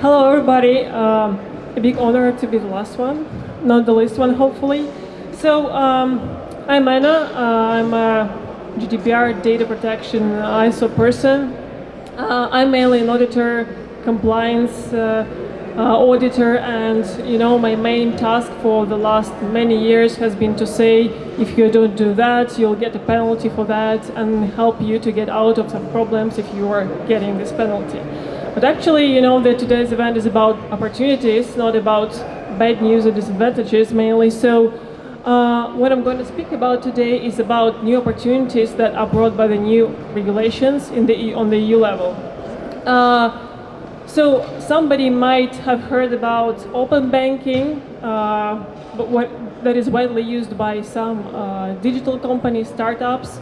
Hello, everybody. A big honor to be the last one, not the least one, hopefully. So, I'm Anna. I'm a GDPR data protection ISO person. I'm mainly an auditor, compliance auditor, and my main task for the last many years has been to say, if you don't do that, you'll get a penalty for that, and help you to get out of some problems if you are getting this penalty. But actually, that today's event is about opportunities, not about bad news or disadvantages mainly. So what I'm going to speak about today is about new opportunities that are brought by the new regulations on the EU level. So somebody might have heard about open banking, but that is widely used by some digital companies, startups,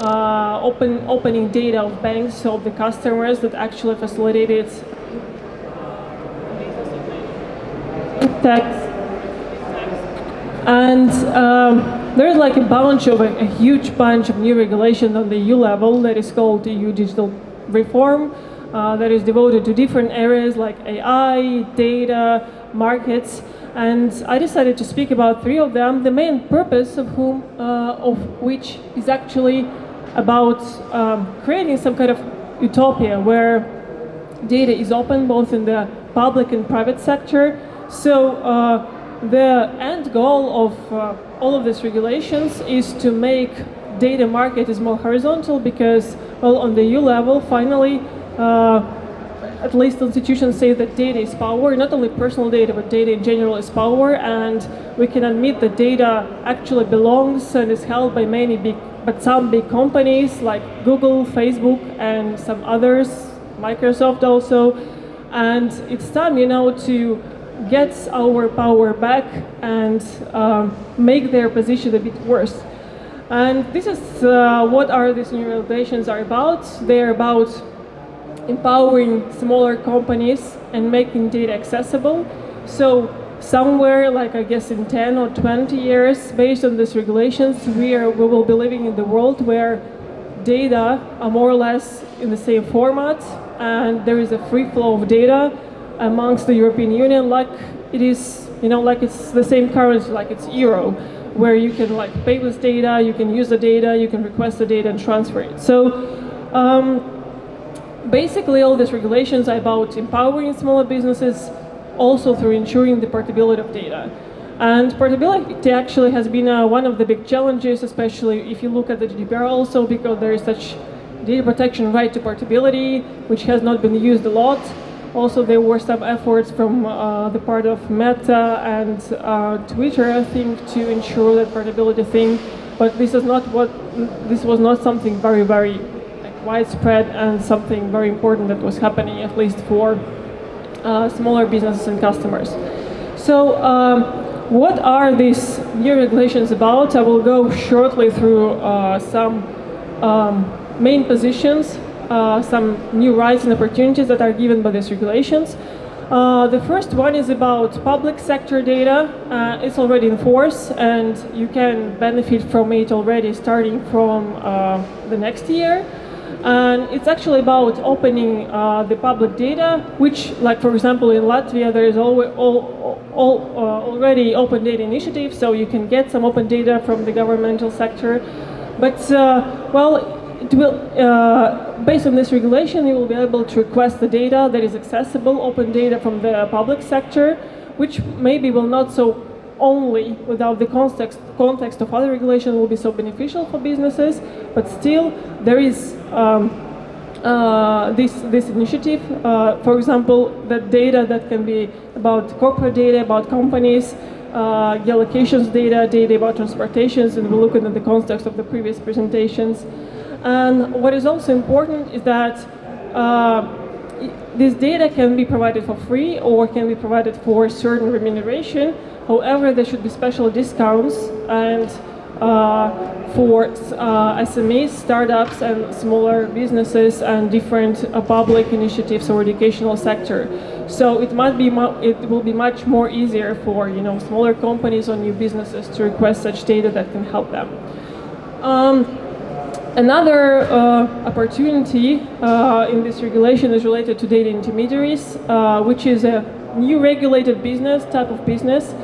opening data of banks of the customers that actually facilitated tax. And there's like a huge bunch of new regulations on the EU level that is called EU Digital Reform, that is devoted to different areas like AI, data, markets. And I decided to speak about three of them, the main purpose of which is actually about creating some kind of utopia where data is open both in the public and private sector. So the end goal of all of these regulations is to make data market is more horizontal because, well, on the EU level, finally, at least institutions say that data is power, not only personal data, but data in general is power, and we can admit that data actually belongs and is held by some big companies like Google, Facebook, and some others, Microsoft also, and it's time, to get our power back and make their position a bit worse. And this is what these new regulations are about. They're about empowering smaller companies and making data accessible. So somewhere, like I guess in 10 or 20 years, based on these regulations, we will be living in the world where data are more or less in the same format, and there is a free flow of data amongst the European Union, like it is, like it's the same currency, like it's euro, where you can pay with data, you can use the data, you can request the data and transfer it. So basically all these regulations are about empowering smaller businesses, also through ensuring the portability of data. And portability actually has been one of the big challenges, especially if you look at the GDPR also, because there is such data protection right to portability, which has not been used a lot. Also, there were some efforts from the part of Meta and Twitter, I think, to ensure that portability thing, but this was not something very, very widespread and something very important that was happening, at least for smaller businesses and customers. So what are these new regulations about? I will go shortly through some main positions, some new rights and opportunities that are given by these regulations. The first one is about public sector data. It's already in force and you can benefit from it already starting from the next year. And it's actually about opening the public data, which, like for example, in Latvia, there is already open data initiative, so you can get some open data from the governmental sector. But it will, based on this regulation, you will be able to request the data that is accessible, open data from the public sector, which maybe will not so only without the context of other regulation will be so beneficial for businesses, but still there is this initiative, for example, that data that can be about corporate data, about companies, geolocations data about transportations, and we'll look into the context of the previous presentations. And what is also important is that this data can be provided for free or can be provided for certain remuneration. However, there should be special discounts and for SMEs, startups, and smaller businesses and different public initiatives or educational sector. So it will be much more easier for smaller companies or new businesses to request such data that can help them. Another opportunity in this regulation is related to data intermediaries, which is a new regulated business, type of business.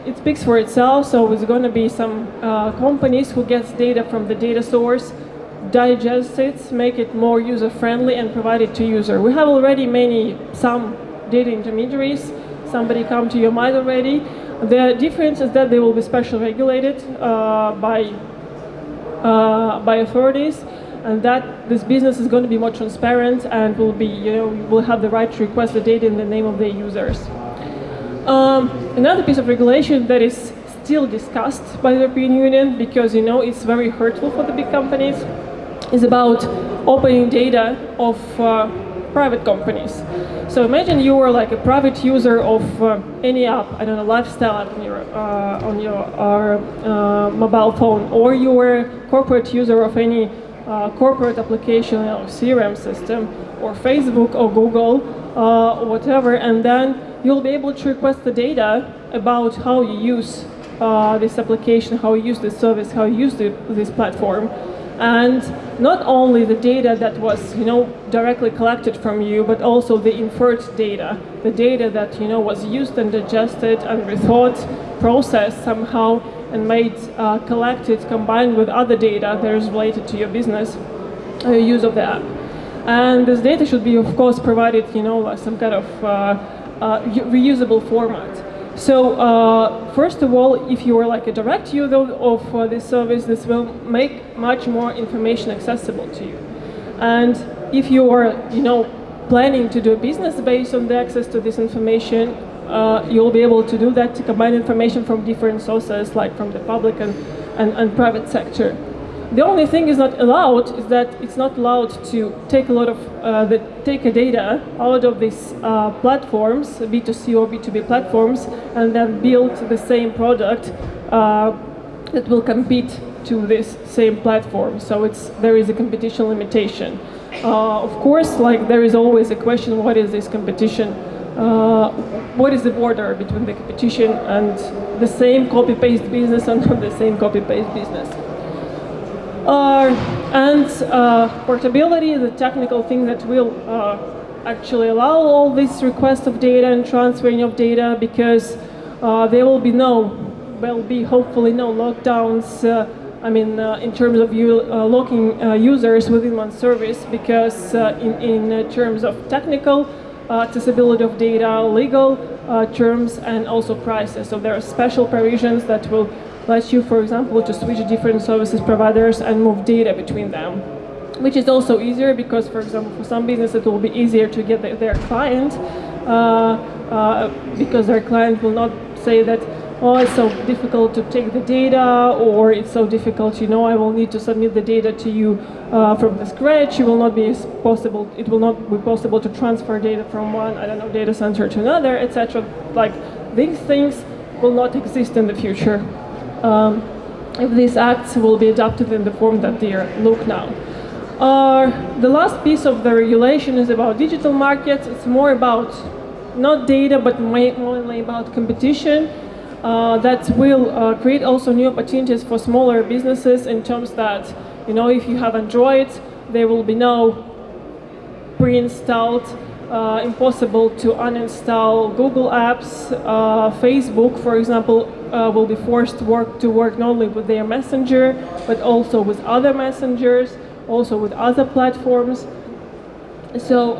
It speaks for itself, so it's going to be some companies who gets data from the data source, digest it, make it more user-friendly and provide it to user. We have already some data intermediaries. Somebody come to your mind already. The difference is that they will be special regulated by authorities, and that this business is going to be more transparent and will be, will have the right to request the data in the name of their users. Another piece of regulation that is still discussed by the European Union, because it's very hurtful for the big companies, is about opening data of private companies. So imagine you were like a private user of any app, I don't know, lifestyle app on your mobile phone, or you were a corporate user of any corporate application, CRM system, or Facebook or Google, or whatever, and then you'll be able to request the data about how you use this application, how you use this service, how you use this platform. And not only the data that was, directly collected from you, but also the inferred data, the data that, was used and digested and rethought, processed somehow, and made, collected, combined with other data that is related to your business, use of the app. And this data should be, of course, provided, some kind of reusable format. So first of all, if you are like a direct user of this service, this will make much more information accessible to you. And if you are, planning to do a business based on the access to this information, you'll be able to do that, to combine information from different sources, like from the public and private sector. The only thing is not allowed is that it's not allowed to take a lot of take a data out of these platforms, B2C or B2B platforms, and then build the same product that will compete to this same platform. So there is a competition limitation. Of course, there is always a question: what is this competition? What is the border between the competition and the same copy-paste business and not the same copy-paste business? And portability is a technical thing that will actually allow all this request of data and transferring of data, because there will be hopefully no lockdowns. In terms of locking users within one service, because in terms of technical accessibility of data, legal terms, and also prices. So there are special provisions that will let you, for example, to switch different services providers and move data between them, which is also easier because, for example, for some business it will be easier to get their client, because their client will not say that, oh, it's so difficult to take the data, or it's so difficult, I will need to submit the data to you from the scratch. It will not be possible to transfer data from one, data center to another, etc. Like, these things will not exist in the future if these acts will be adopted in the form that they look now. The last piece of the regulation is about digital markets. It's more about not data, but mainly about competition. That will create also new opportunities for smaller businesses, in terms that, if you have Android, there will be no pre-installed, impossible to uninstall Google apps. Facebook, for example, will be forced to work not only with their messenger, but also with other messengers, also with other platforms. So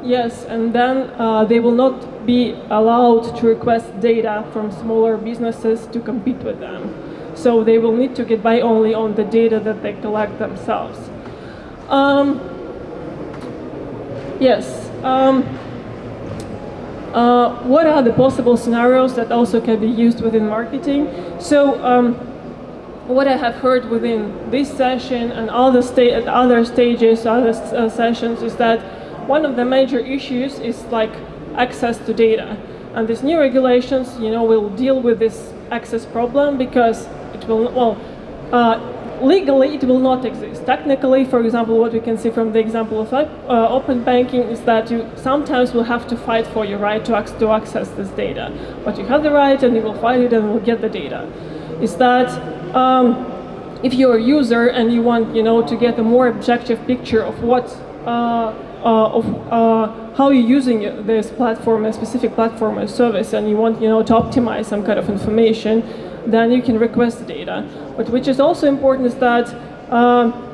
yes, and then they will not be allowed to request data from smaller businesses to compete with them. So they will need to get by only on the data that they collect themselves. Yes. What are the possible scenarios that also can be used within marketing? So what I have heard within this session and other stages, other sessions, is that one of the major issues is like access to data. And these new regulations, will deal with this access problem, because it will, legally it will not exist. Technically, for example, what we can see from the example of open banking is that you sometimes will have to fight for your right to access this data. But you have the right, and you will fight it and will get the data. Is that if you're a user and you want, to get a more objective picture of what, how you're using this platform, a specific platform or service, and you want, to optimize some kind of information, then you can request the data. But which is also important is that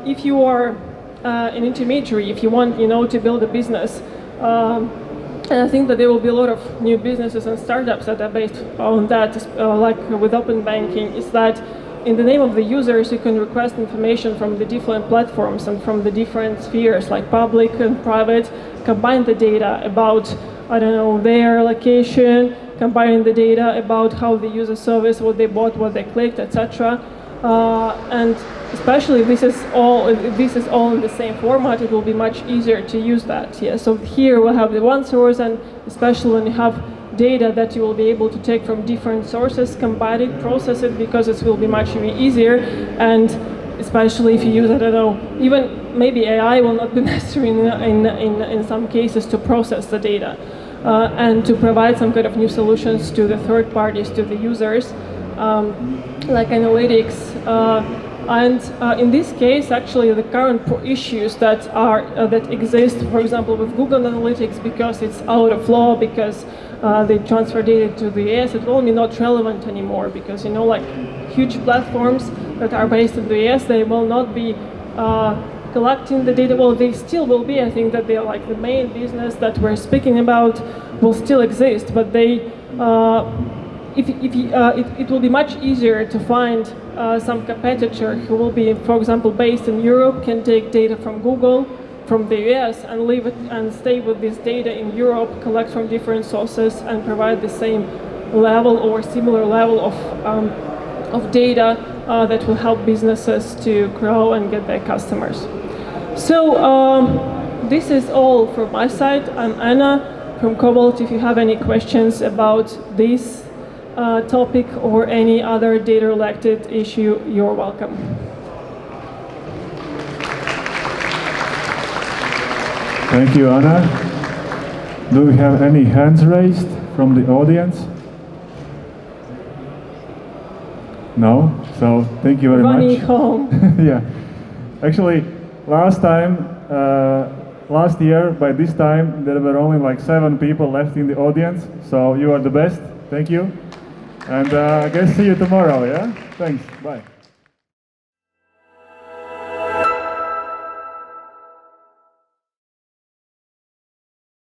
if you are an intermediary, if you want, to build a business, and I think that there will be a lot of new businesses and startups that are based on that, like with open banking, is that in the name of the users, you can request information from the different platforms and from the different spheres, like public and private, combine the data about, I don't know, their location, combine the data about how they use a service, what they bought, what they clicked, etc. And especially if this is all in the same format, it will be much easier to use that. Yeah. So here we'll have the one source, and especially when you have data that you will be able to take from different sources, combine it, process it, because it will be much easier. And especially if you use, I don't know, even maybe AI will not be necessary in some cases to process the data and to provide some kind of new solutions to the third parties, to the users, like analytics. And in this case, actually, the current issues that exist, for example, with Google Analytics, because it's out of law, because they transfer data to the US, it will be not relevant anymore, because like huge platforms that are based in the US, they will not be collecting the data. Well, they still will be. I think that they're like the main business that we're speaking about will still exist, but they. It will be much easier to find some competitor who will be, for example, based in Europe, can take data from Google, from the US, and leave it and stay with this data in Europe, collect from different sources, and provide the same level or similar level of data that will help businesses to grow and get their customers. So this is all from my side. I'm Anna from Cobalt. If you have any questions about this topic or any other data-related issue, you're welcome. Thank you, Anna. Do we have any hands raised from the audience? No? So thank you very Running much. home. Yeah. Actually, last year, by this time, there were only like 7 people left in the audience. So you are the best. Thank you. And I guess see you tomorrow, yeah? Thanks. Bye.